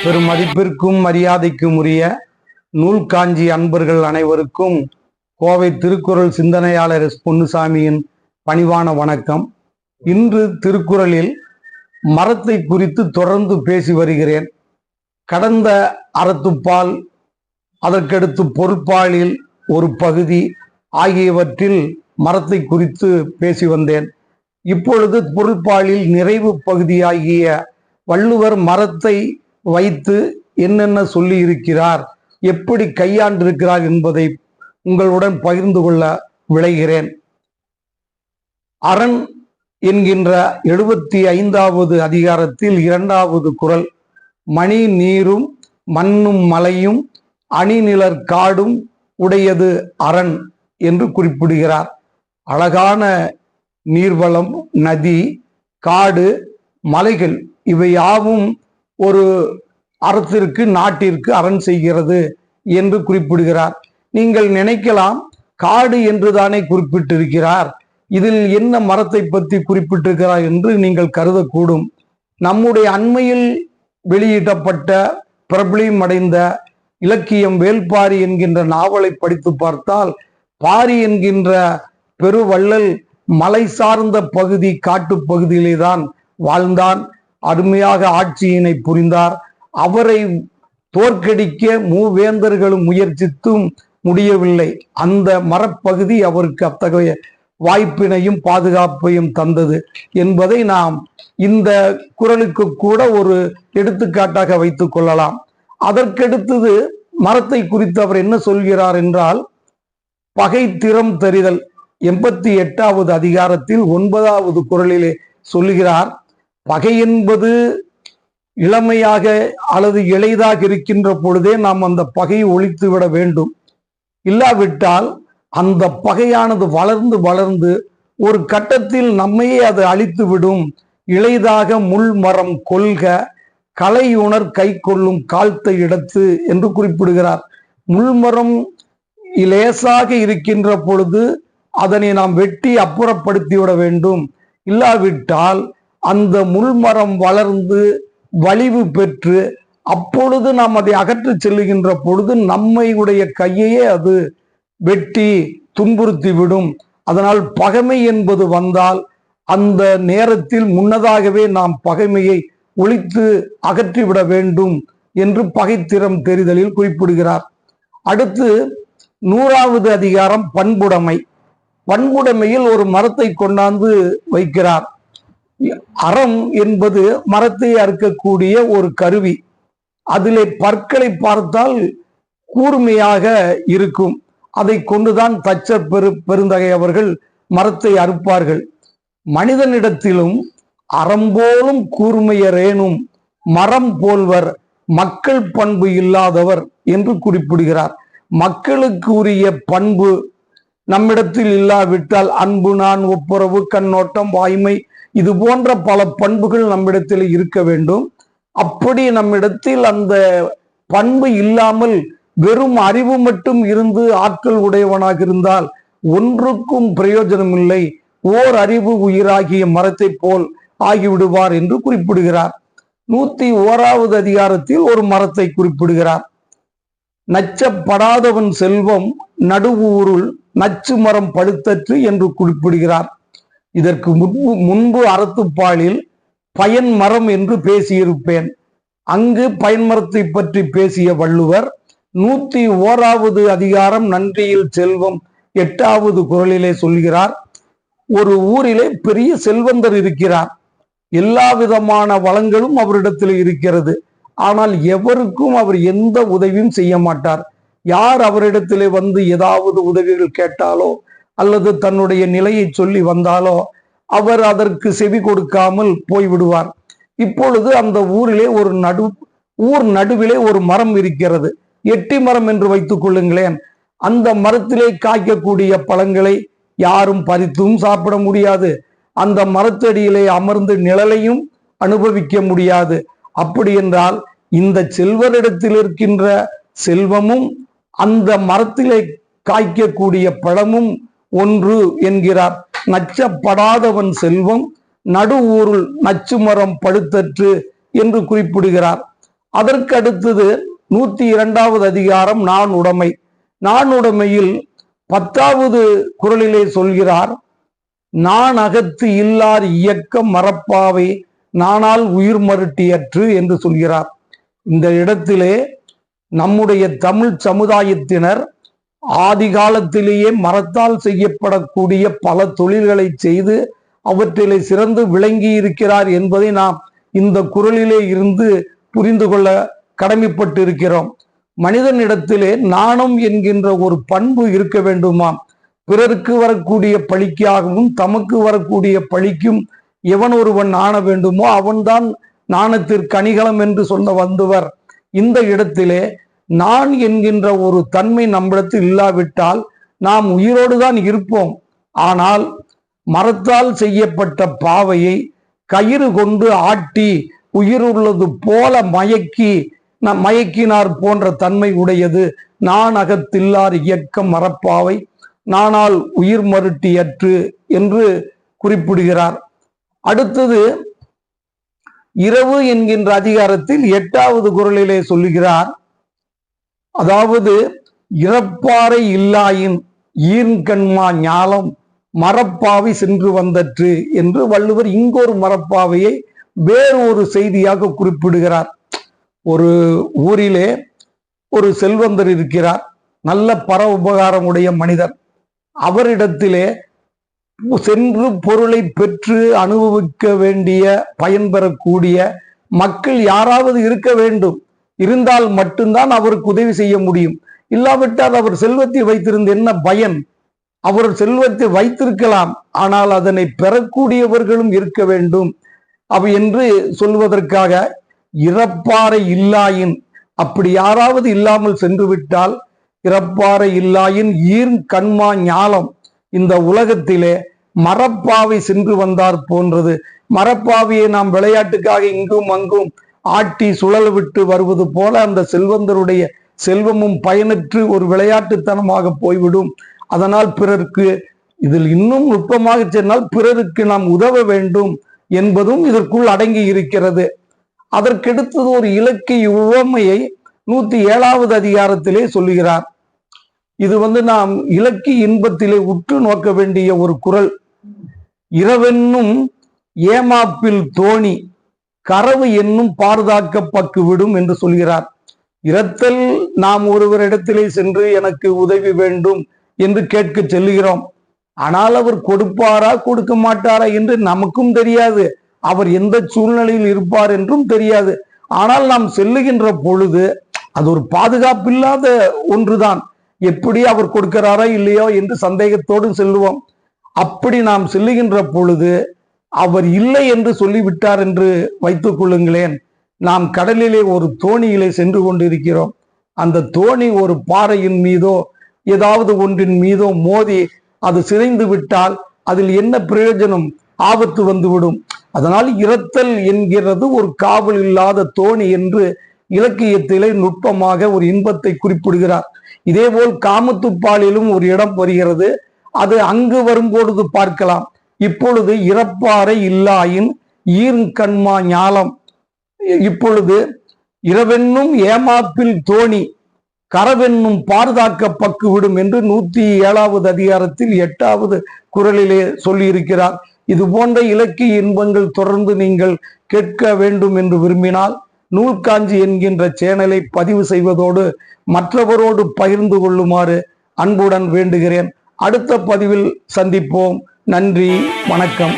பெரும் மதிப்பிற்கும் மரியாதைக்கும் உரிய நூல்காஞ்சி அன்பர்கள் அனைவருக்கும் கோவை திருக்குறள் சிந்தனையாளர் எஸ் பொன்னுசாமியின் பணிவான வணக்கம். இன்று திருக்குறளில் மரத்தை குறித்து தொடர்ந்து பேசி வருகிறேன். கடந்த அறத்துப்பால், அதற்கடுத்து பொருட்பாலில் ஒரு பகுதி ஆகியவற்றில் மரத்தை குறித்து பேசி வந்தேன். இப்பொழுது பொருட்பாலில் நிறைவு பகுதியாகிய வள்ளுவர் மரத்தை வைத்து என்னென்ன சொல்லி இருக்கிறார், எப்படி கையாண்டிருக்கிறார் என்பதை உங்களுடன் பகிர்ந்து கொள்ள விளைகிறேன். அரண் என்கின்ற 75வது அதிகாரத்தில் 2வது குறள், மணி நீரும் மண்ணும் மலையும் அணிநிலர் காடும் உடையது அரண் என்று குறிப்பிடுகிறார். அழகான நீர்வளம், நதி, காடு, மலைகள் இவை யாவும் ஒரு அறத்திற்கு, நாட்டிற்கு அரண் செய்கிறது என்று குறிப்பிடுகிறார். நீங்கள் நினைக்கலாம், காடு என்றுதானே குறிப்பிட்டிருக்கிறார், இதில் என்ன மரத்தை பற்றி குறிப்பிட்டிருக்கிறார் என்று நீங்கள் கருதக்கூடும். நம்முடைய அண்மையில் வெளியிடப்பட்ட பிரபலியம் அடைந்த இலக்கியம் வேள்பாரி என்கின்ற நாவலை படித்து பார்த்தால், பாரி என்கின்ற பெருவள்ளல் மலை சார்ந்த பகுதி, காட்டு பகுதியிலே தான் வாழ்ந்தான். அருமையாக ஆட்சியினை புரிந்தார். அவரை தோற்கடிக்க மூவேந்தர்களும் முயற்சித்தும் முடியவில்லை. அந்த மரப்பகுதி அவருக்கு அத்தகைய வாய்ப்பினையும் பாதுகாப்பையும் தந்தது என்பதை நாம் இந்த குறளுக்கு கூட ஒரு எடுத்துக்காட்டாக வைத்துக் கொள்ளலாம். அதற்கடுத்தது மரத்தை குறித்து அவர் என்ன சொல்கிறார் என்றால், பகை திறம் தறிதல் 88வது அதிகாரத்தில் 9வது குறளிலே சொல்லுகிறார். பகை என்பது இளமையாக அல்லது இளைதாக இருக்கின்ற பொழுதே நாம் அந்த பகையை ஒழித்து விட வேண்டும். இல்லாவிட்டால் அந்த பகையானது வளர்ந்து வளர்ந்து ஒரு கட்டத்தில் நம்மையே அது அழித்து விடும். இளைதாக முள் மரம் கொள்க, கலையுணர் கை கொள்ளும் கால்த்தை இடத்து என்று குறிப்பிடுகிறார். முள்மரம் லேசாக இருக்கின்ற பொழுது அதனை நாம் வெட்டி அப்புறப்படுத்திவிட வேண்டும். இல்லாவிட்டால் அந்த முள்மரம் வளர்ந்து வலிவு பெற்று அப்பொழுது நாம் அதை அகற்றி செல்லுகின்ற பொழுது நம்மையுடைய கையையே அது வெட்டி துன்புறுத்தி விடும். அதனால் பகைமை என்பது வந்தால் அந்த நேரத்தில் முன்னதாகவே நாம் பகைமையை ஒழித்து அகற்றிவிட வேண்டும் என்று பகைத்திறம் தெரிதலில் குறிப்பிடுகிறார். அடுத்து 100வது அதிகாரம் பண்புடைமை. பண்புடைமையில் ஒரு மரத்தை கொண்டாந்து வைக்கிறார். அறம் என்பது மரத்தை அறுக்கக்கூடிய ஒரு கருவி. அதிலே பற்களை பார்த்தால் கூர்மையாக இருக்கும். அதை கொண்டுதான் தச்சர் பெருந்தகை அவர்கள் மரத்தை அறுப்பார்கள். மனிதனிடத்திலும் அறம்போலும் கூர்மையரேனும் மரம் போல்வர் மக்கள் பண்பு இல்லாதவர் என்று குறிப்பிடுகிறார். மக்களுக்கு உரிய பண்பு நம்மிடத்தில் இல்லாவிட்டால் அன்பு, நான், ஒப்புரவு, கண்ணோட்டம், வாய்மை, இது போன்ற பல பண்புகள் நம்மிடத்தில் இருக்க வேண்டும். அப்படி நம்மிடத்தில் அந்த பண்பு இல்லாமல் வெறும் அறிவு மட்டும் இருந்து ஆற்றல் உடையவனாக இருந்தால் ஒன்றுக்கும் பிரயோஜனம் இல்லை. ஓர் அறிவு உயிராகிய மரத்தை போல் ஆகிவிடுவார் என்று குறிப்பிடுகிறார். 101வது அதிகாரத்தில் ஒரு மரத்தை குறிப்பிடுகிறார். நச்சப்படாதவன் செல்வம் நடுவூருள் நச்சு மரம் பழுத்தற்று என்று குறிப்பிடுகிறார். இதற்கு முன்பு அறத்துப்பாலில் பயன் மரம் என்று பேசியிருப்பேன். அங்கு பயன் மரத்தை பற்றி பேசிய வள்ளுவர் 101வது அதிகாரம் நன்றியில் செல்வம் 8வது குறளிலே சொல்கிறார். ஒரு ஊரிலே பெரிய செல்வந்தர் இருக்கிறார். எல்லா விதமான வளங்களும் அவரிடத்தில் இருக்கிறது. ஆனால் எவருக்கும் அவர் எந்த உதவியும் செய்ய மாட்டார். யார் அவரிடத்திலே வந்து ஏதாவது உதவிகள் கேட்டாலோ அல்லது தன்னுடைய நிலையை சொல்லி வந்தாலோ அவர் அதற்கு செவி கொடுக்காமல் போய்விடுவார். இப்பொழுது அந்த ஊரிலே ஊர் நடுவிலே ஒரு மரம் இருக்கிறது. எட்டி மரம் என்று வைத்துக் கொள்ளுங்களேன். அந்த மரத்திலே காய்க்கக்கூடிய பழங்களை யாரும் பறித்தும் சாப்பிட முடியாது. அந்த மரத்தடியிலே அமர்ந்து நிழலையும் அனுபவிக்க முடியாது. அப்படி என்றால் இந்த செல்வரிடத்தில் இருக்கின்ற செல்வமும் அந்த மரத்திலே காய்க்கக்கூடிய பழமும் ஒன்று என்கிறார். நச்சப்படாதவன் செல்வம் நடு ஊருள் நச்சு மரம் பழுத்தற்று என்று குறிப்பிடுகிறார். அதற்கு அடுத்தது 102வது அதிகாரம் நான் உடைமை. நான் உடைமையில் 10வது குறளிலே சொல்கிறார், நான் அகத்து இல்லார் இயக்கம் மறப்பாவை நானால் உயிர் மருட்டியற்று என்று சொல்கிறார். இந்த இடத்திலே நம்முடைய தமிழ் சமுதாயத்தினர் ஆதி காலத்திலேயே மரத்தால் செய்யப்படக்கூடிய பல தொழில்களை செய்து அவற்றிலே சிறந்து விளங்கி இருக்கிறார் என்பதை நாம் இந்த குறளிலே இருந்து புரிந்து கொள்ள கடமைப்பட்டு இருக்கிறோம். மனிதனிடத்திலே நாணம் என்கின்ற ஒரு பண்பு இருக்க வேண்டுமாம். பிறருக்கு வரக்கூடிய பழிக்காகவும் தமக்கு வரக்கூடிய பழிக்கும் எவன் ஒருவன் நாண வேண்டுமோ அவன்தான் நாணத்திற்கு அணிகலம் என்று சொல்ல வந்தவர். இந்த இடத்திலே நான் என்கின்ற ஒரு தன்மை நம்மிடத்தில் இல்லாவிட்டால் நாம் உயிரோடு தான் இருப்போம். ஆனால் மரத்தால் செய்யப்பட்ட பாவையை கயிறு கொண்டு ஆட்டி உயிருள்ளது போல மயக்கினார் போன்ற தன்மை உடையது நான் அகத்தில்லார் இயக்கம் மறப்பாவை நானால் உயிர் மருட்டியற்று என்று குறிப்பிடுகிறார். அடுத்தது இரவு என்கின்ற அதிகாரத்தில் 8வது குறளிலே சொல்லுகிறார், அதாவது இறப்பாறை இல்லாயின் ஈர்கண்மா ஞாலம் மரப்பாவை சென்று வந்தற்று என்று வள்ளுவர் இங்கொரு மரப்பாவையை வேறு ஒரு செய்தியாக குறிப்பிடுகிறார். ஒரு ஊரிலே ஒரு செல்வந்தர் இருக்கிறார், நல்ல பரோபகாரம் உடைய மனிதர். அவரிடத்திலே சென்று பொருளை பெற்று அனுபவிக்க வேண்டிய பயன் பெறக்கூடிய மக்கள் யாராவது இருக்க வேண்டும். இருந்தால் மட்டும்தான் அவருக்கு உதவி செய்ய முடியும். இல்லாவிட்டால் அவர் செல்வத்தை வைத்திருந்த என்ன பயன்? அவர் செல்வத்தை வைத்திருக்கலாம், ஆனால் அதனை பெறக்கூடியவர்களும் இருக்க வேண்டும் என்று சொல்வதற்காக இறப்பாறை இல்லாயின், அப்படி யாராவது இல்லாமல் சென்று விட்டால் இறப்பாறை இல்லாயின் ஈர் கண்மா ஞாலம், இந்த உலகத்திலே மரப்பாவை சென்று வந்தார் போன்றது. மரப்பாவையை நாம் விளையாட்டுக்காக இங்கும் அங்கும் ஆட்டி சுழல விட்டு வருவது போல அந்த செல்வந்தருடைய செல்வமும் பயனற்று ஒரு விளையாட்டுத்தனமாக போய்விடும். அதனால் பிறருக்கு இதில் இன்னும் நுட்பமாக சொன்னால் பிறருக்கு நாம் உதவ வேண்டும் என்பதும் இதற்குள் அடங்கி இருக்கிறது. அதற்கெடுத்தது ஒரு இலக்கிய உவமையை 107வது அதிகாரத்திலே சொல்லுகிறார். இது நாம் இலக்கிய இன்பத்திலே உற்று நோக்க வேண்டிய ஒரு குறள். இரவென்னும் ஏமாப்பில் தோணி கரவு என்னும் பார்தாக்கப்பட்டு விடும் என்று சொல்கிறார். இரத்தல் நாம் ஒருவரிடத்திலே சென்று எனக்கு உதவி வேண்டும் என்று கேட்க செல்லுகிறோம். ஆனால் அவர் கொடுப்பாரா கொடுக்க மாட்டாரா என்று நமக்கும் தெரியாது. அவர் எந்த சூழ்நிலையில் இருப்பார் என்றும் தெரியாது. ஆனால் நாம் செல்லுகின்ற பொழுது அது ஒரு பாதுகாப்பில்லாத ஒன்றுதான். எப்படி அவர் கொடுக்கிறாரா இல்லையோ என்று சந்தேகத்தோடு செல்லுவோம். அப்படி நாம் செல்லுகின்ற பொழுது அவர் இல்லை என்று சொல்லிவிட்டார் என்று வைத்துக் கொள்ளுங்களேன். நாம் கடலிலே ஒரு தோணியிலே சென்று கொண்டிருக்கிறோம். அந்த தோணி ஒரு பாறையின் மீதோ ஏதாவது ஒன்றின் மீதோ மோதி அது சிதைந்து விட்டால் அதில் என்ன பிரயோஜனம்? ஆபத்து வந்துவிடும். அதனால் இரத்தல் என்கிறது ஒரு காவல் இல்லாத தோணி என்று இலக்கியத்திலே நுட்பமாக ஒரு இன்பத்தை குறிப்பிடுகிறார். இதேபோல் காமத்துப்பாலிலும் ஒரு இடம் வருகிறது. அது அங்கு வரும்பொழுது பார்க்கலாம். இப்பொழுது இறப்பாறை இல்லாயின் ஈர்கண்மா ஞாலம், இப்பொழுது இரவென்னும் ஏமாப்பில் தோணி கரவென்னும் பார்தாக்கப்பட்டு விடும் என்று 107வது அதிகாரத்தில் 8வது குறளிலே சொல்லியிருக்கிறார். இது போன்ற இலக்கிய இன்பங்கள் தொடர்ந்து நீங்கள் கேட்க வேண்டும் என்று விரும்பினால் நூல்காஞ்சி என்கின்ற சேனலை பதிவு செய்வதோடு மற்றவரோடு பகிர்ந்து கொள்ளுமாறு அன்புடன் வேண்டுகிறேன். அடுத்த பதிவில் சந்திப்போம். நன்றி, வணக்கம்.